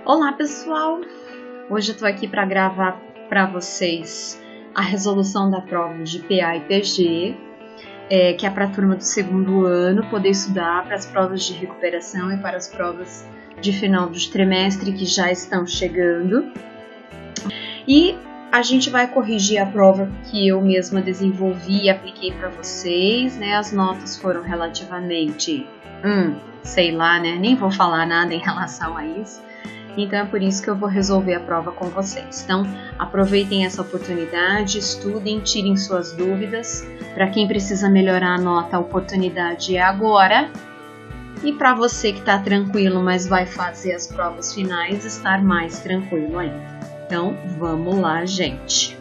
Olá pessoal, hoje eu estou aqui para gravar para vocês a resolução da prova de PA e PG, que é para a turma do segundo ano poder estudar para as provas de recuperação e para as provas de final do trimestre que já estão chegando. E a gente vai corrigir a prova que eu mesma desenvolvi e apliquei para vocês, né? As notas foram relativamente, sei lá, né? Nem vou falar nada em relação a isso. Então é por isso que eu vou resolver a prova com vocês. Então aproveitem essa oportunidade, estudem, tirem suas dúvidas. Para quem precisa melhorar a nota, a oportunidade é agora. E para você que está tranquilo, mas vai fazer as provas finais, estar mais tranquilo ainda. Então vamos lá, gente.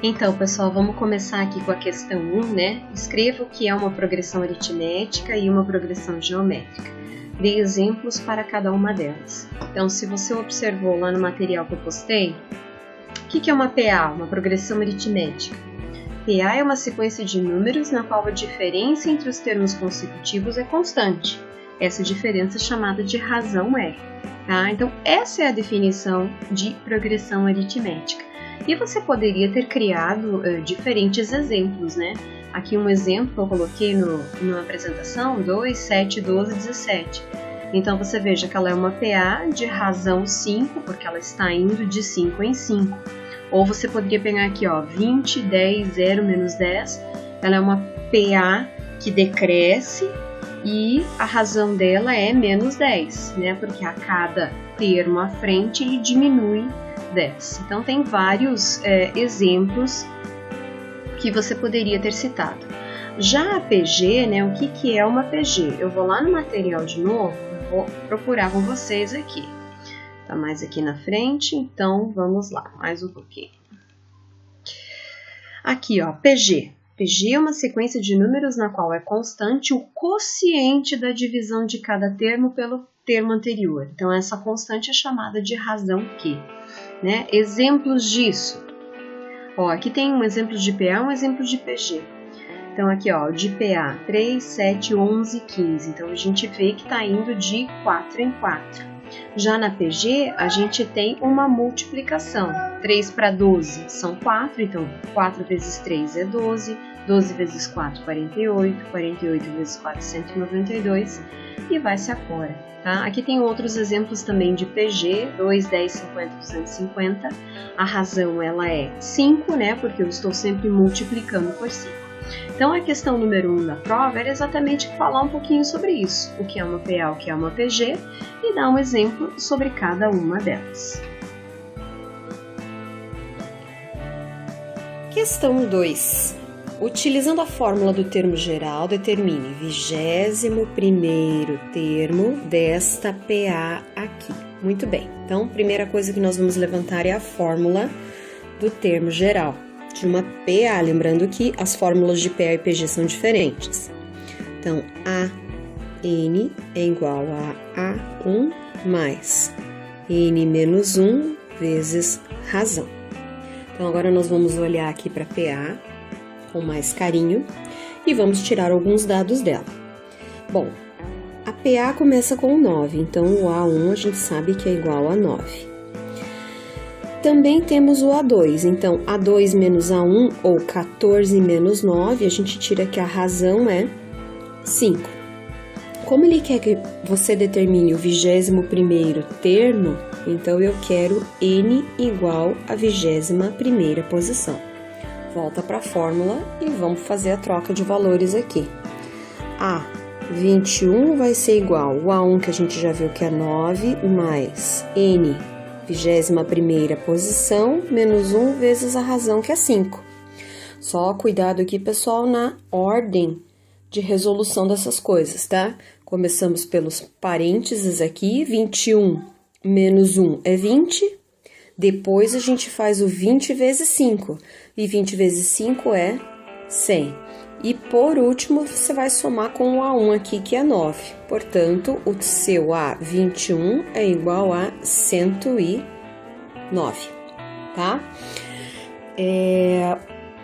Então, pessoal, vamos começar aqui com a questão 1, né? Escreva o que é uma progressão aritmética e uma progressão geométrica. Dei exemplos para cada uma delas. Então, se você observou lá no material que eu postei, o que é uma PA, uma progressão aritmética? PA é uma sequência de números na qual a diferença entre os termos consecutivos é constante. Essa diferença é chamada de razão R. Tá? Então, essa é a definição de progressão aritmética. E você poderia ter criado diferentes exemplos, né? Aqui um exemplo que eu coloquei na apresentação, 2, 7, 12, 17. Então, você veja que ela é uma PA de razão 5, porque ela está indo de 5 em 5. Ou você poderia pegar aqui, ó, 20, 10, 0, menos 10. Ela é uma PA que decresce e a razão dela é menos 10, né? Porque a cada termo à frente ele diminui 10. Então, tem vários exemplos que você poderia ter citado. Já a PG, né, o que é uma PG? Eu vou lá no material de novo, vou procurar com vocês aqui. Tá mais aqui na frente, então vamos lá, mais um pouquinho. Aqui, ó, PG. PG é uma sequência de números na qual é constante o quociente da divisão de cada termo pelo termo anterior. Então, essa constante é chamada de razão Q, né? Exemplos disso. Ó, aqui tem um exemplo de PA, um exemplo de PG. Então, aqui, ó, de PA, 3, 7, 11, 15. Então, a gente vê que está indo de 4 em 4. Já na PG, a gente tem uma multiplicação. 3 para 12 são 4, então 4 vezes 3 é 12. 12 vezes 4, 48. 48 vezes 4, 192. E vai-se afora. Tá? Aqui tem outros exemplos também de PG, 2, 10, 50, 250. A razão ela é 5, né? Porque eu estou sempre multiplicando por 5. Então, a questão número 1 da prova era exatamente falar um pouquinho sobre isso. O que é uma PA, o que é uma PG, e dar um exemplo sobre cada uma delas. Questão 2. Utilizando a fórmula do termo geral, determine 21º termo desta PA aqui. Muito bem. Então, primeira coisa que nós vamos levantar é a fórmula do termo geral de uma PA. Lembrando que as fórmulas de PA e PG são diferentes. Então, AN é igual a A1 mais N menos 1 vezes razão. Então, agora nós vamos olhar aqui para PA com mais carinho e vamos tirar alguns dados dela. Bom, a PA começa com 9, então o A1 a gente sabe que é igual a 9. Também temos o A2, então A2 menos A1 ou 14 menos 9, a gente tira que a razão é 5. Como ele quer que você determine o 21º termo, então eu quero N igual a 21ª posição. Volta para a fórmula e vamos fazer a troca de valores aqui. A 21 vai ser igual ao A1, que a gente já viu que é 9, mais N, 21ª posição, menos 1 vezes a razão, que é 5. Só cuidado aqui, pessoal, na ordem de resolução dessas coisas, tá? Começamos pelos parênteses aqui, 21 menos 1 é 20. Depois, a gente faz o 20 vezes 5, e 20 vezes 5 é 100. E, por último, você vai somar com o A1 aqui, que é 9. Portanto, o seu A21 é igual a 109, tá?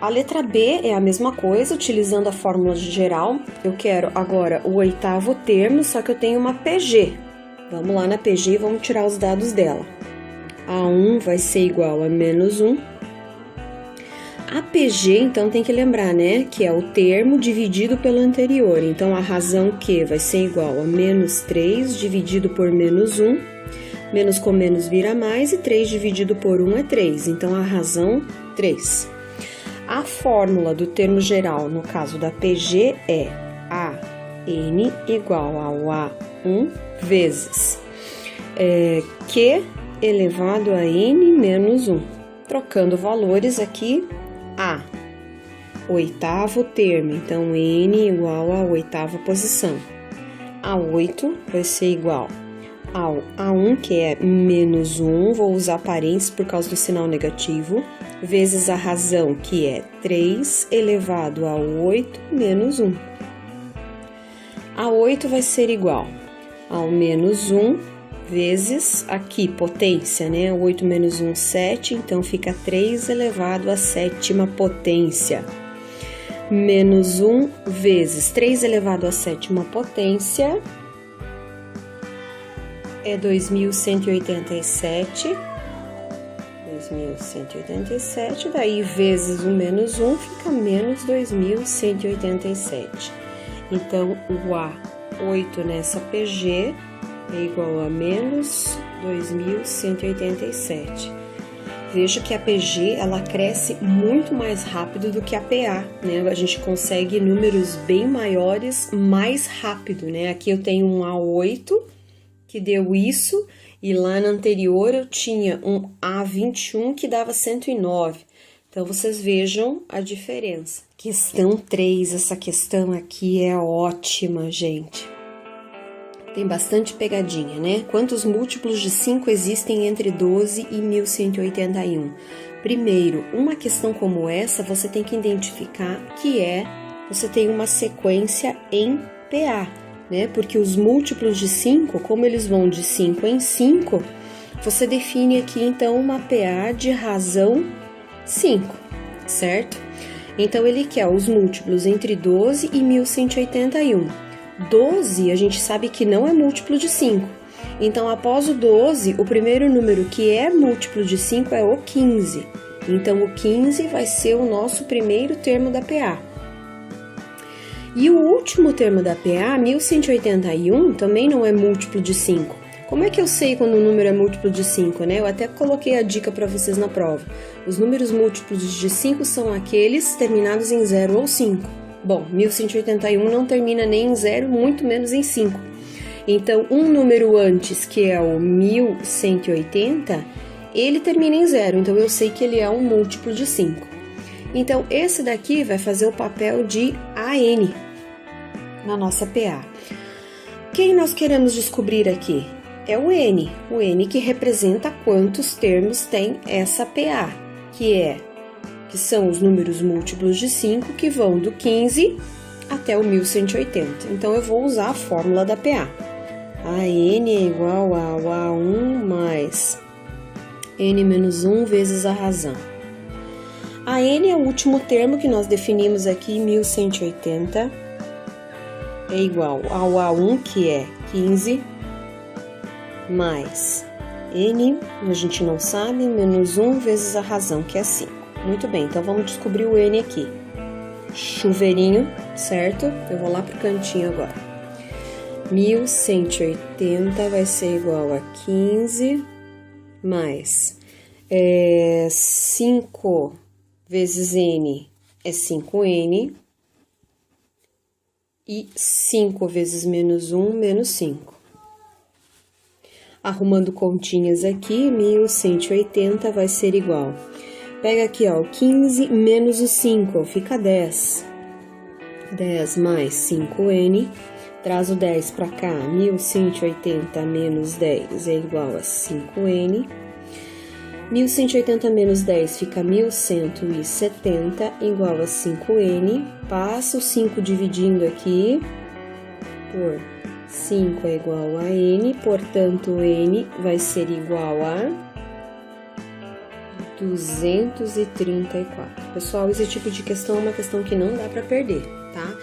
A letra B é a mesma coisa, utilizando a fórmula geral. Eu quero agora o 8º termo, só que eu tenho uma PG. Vamos lá na PG e vamos tirar os dados dela. A1 vai ser igual a menos 1. A PG, então, tem que lembrar, né, que é o termo dividido pelo anterior. Então, a razão Q vai ser igual a menos 3 dividido por menos 1. Menos com menos vira mais e 3 dividido por 1 é 3. Então, a razão 3. A fórmula do termo geral, no caso da PG, é AN igual ao A1 vezes Q elevado a N menos 1. Trocando valores aqui, A, oitavo termo, então N igual à oitava posição. A8 vai ser igual ao A1, que é menos 1, vou usar parênteses por causa do sinal negativo, vezes a razão, que é 3 elevado a 8 menos 1. A8 vai ser igual ao menos 1 vezes, aqui, potência, né? 8 menos 1, 7, então fica 3 elevado à sétima potência. Menos 1 vezes 3 elevado à sétima potência é 2.187. 2.187, daí vezes o menos 1 fica menos 2.187. Então, o A8 nessa PG é igual a menos 2.187. Veja que a PG, ela cresce muito mais rápido do que a PA, né? A gente consegue números bem maiores mais rápido, né? Aqui eu tenho um A8 que deu isso, e lá na anterior eu tinha um A21 que dava 109. Então, vocês vejam a diferença. Questão 3, essa questão aqui é ótima, gente. Tem bastante pegadinha, né? Quantos múltiplos de 5 existem entre 12 e 1181? Primeiro, uma questão como essa, você tem que identificar que você tem uma sequência em PA, né? Porque os múltiplos de 5, como eles vão de 5 em 5, você define aqui, então, uma PA de razão 5, certo? Então, ele quer os múltiplos entre 12 e 1181. 12, a gente sabe que não é múltiplo de 5. Então, após o 12, o primeiro número que é múltiplo de 5 é o 15. Então, o 15 vai ser o nosso primeiro termo da PA. E o último termo da PA, 1181, também não é múltiplo de 5. Como é que eu sei quando um número é múltiplo de 5, né? Eu até coloquei a dica para vocês na prova. Os números múltiplos de 5 são aqueles terminados em 0 ou 5. Bom, 1181 não termina nem em 0, muito menos em 5. Então, um número antes, que é o 1180, ele termina em 0. Então, eu sei que ele é um múltiplo de 5. Então, esse daqui vai fazer o papel de AN na nossa PA. Quem nós queremos descobrir aqui? É o N que representa quantos termos tem essa PA, que são os números múltiplos de 5 que vão do 15 até o 1180. Então, eu vou usar a fórmula da PA. AN é igual ao A1 mais N menos 1 vezes a razão. A N é o último termo que nós definimos aqui, 1180, é igual ao A1, que é 15, mais N, a gente não sabe, menos 1 vezes a razão, que é 5. Muito bem, então vamos descobrir o N aqui. Chuveirinho, certo? Eu vou lá pro cantinho agora. 1180 vai ser igual a 15 mais 5 vezes N é 5N e 5 vezes menos 1, menos 5. Arrumando continhas aqui, 1180 vai ser igual. Pega aqui, ó, o 15 menos o 5, fica 10. 10 mais 5N, traz o 10 para cá, 1180 menos 10 é igual a 5N. 1180 menos 10 fica 1170, igual a 5N. Passa o 5 dividindo aqui por 5 é igual a N, portanto, N vai ser igual a 234. Pessoal, esse tipo de questão é uma questão que não dá para perder, tá?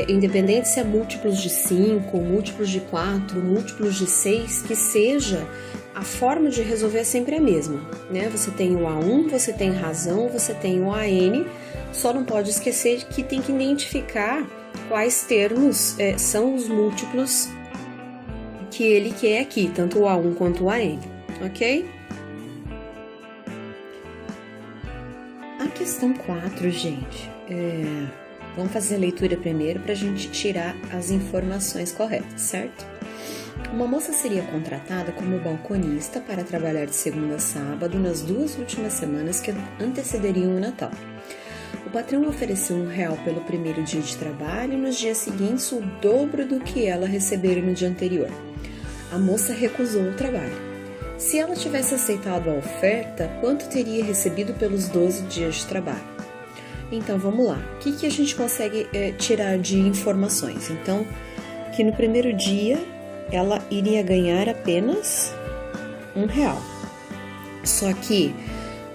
independente se é múltiplos de 5, múltiplos de 4, múltiplos de 6, que seja, a forma de resolver é sempre a mesma, né? Você tem o A1, você tem razão, você tem o AN, só não pode esquecer que tem que identificar quais termos são os múltiplos que ele quer aqui, tanto o A1 quanto o AN, ok? A questão 4, gente, vamos fazer a leitura primeiro para a gente tirar as informações corretas, certo? Uma moça seria contratada como balconista para trabalhar de segunda a sábado nas 2 últimas semanas que antecederiam o Natal. O patrão ofereceu R$1 pelo primeiro dia de trabalho e nos dias seguintes o dobro do que ela recebera no dia anterior. A moça recusou o trabalho. Se ela tivesse aceitado a oferta, quanto teria recebido pelos 12 dias de trabalho? Então, vamos lá. O que a gente consegue tirar de informações? Então, que no primeiro dia ela iria ganhar apenas R$1. Só que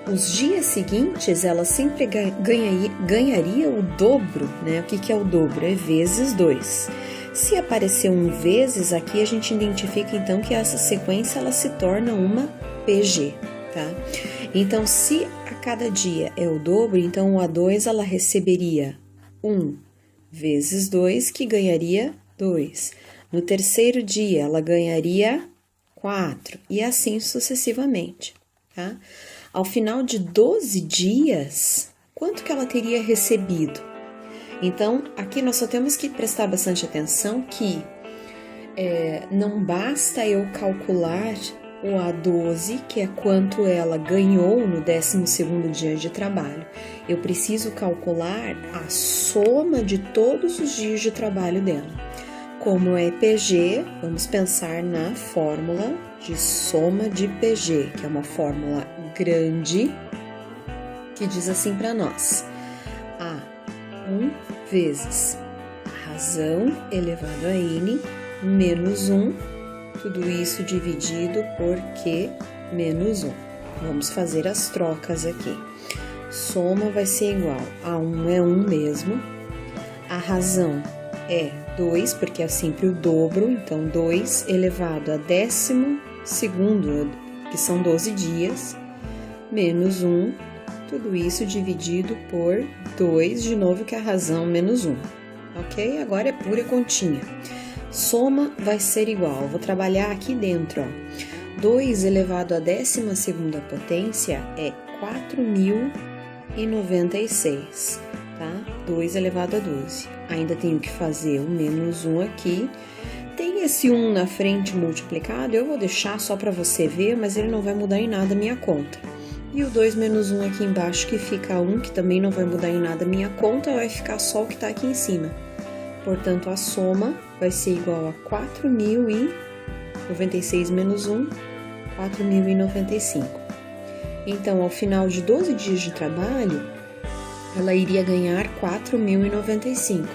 os dias seguintes ela sempre ganharia o dobro, né? O que é o dobro? É vezes 2. Se aparecer um vezes aqui, a gente identifica então que essa sequência ela se torna uma PG, tá? Então, se a cada dia é o dobro, então o A2 ela receberia 1 vezes 2, que ganharia 2. No terceiro dia, ela ganharia 4, e assim sucessivamente, tá? Ao final de 12 dias, quanto que ela teria recebido? Então, aqui nós só temos que prestar bastante atenção que não basta eu calcular o A12, que é quanto ela ganhou no 12º dia de trabalho. Eu preciso calcular a soma de todos os dias de trabalho dela. Como é PG, vamos pensar na fórmula de soma de PG, que é uma fórmula grande, que diz assim para nós: A1 vezes a razão elevado a N menos 1, tudo isso dividido por Q menos 1. Vamos fazer as trocas aqui. Soma vai ser igual a 1 é 1 mesmo, a razão é 2, porque é sempre o dobro, então 2 elevado a 12º, que são 12 dias, menos 1, tudo isso dividido por 2, de novo que é a razão menos 1, ok? Agora é pura continha. Soma vai ser igual, vou trabalhar aqui dentro, ó. 2 elevado a 12ª potência é 4.096, tá? 2 elevado a 12. Ainda tenho que fazer o menos 1 aqui. Tem esse 1 na frente multiplicado, eu vou deixar só para você ver, mas ele não vai mudar em nada a minha conta. E o 2 menos 1 aqui embaixo, que fica 1, que também não vai mudar em nada a minha conta, vai ficar só o que está aqui em cima. Portanto, a soma vai ser igual a 4.096 menos 1, 4.095. Então, ao final de 12 dias de trabalho, ela iria ganhar 4.095.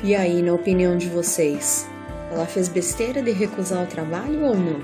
E aí, na opinião de vocês, ela fez besteira de recusar o trabalho ou não?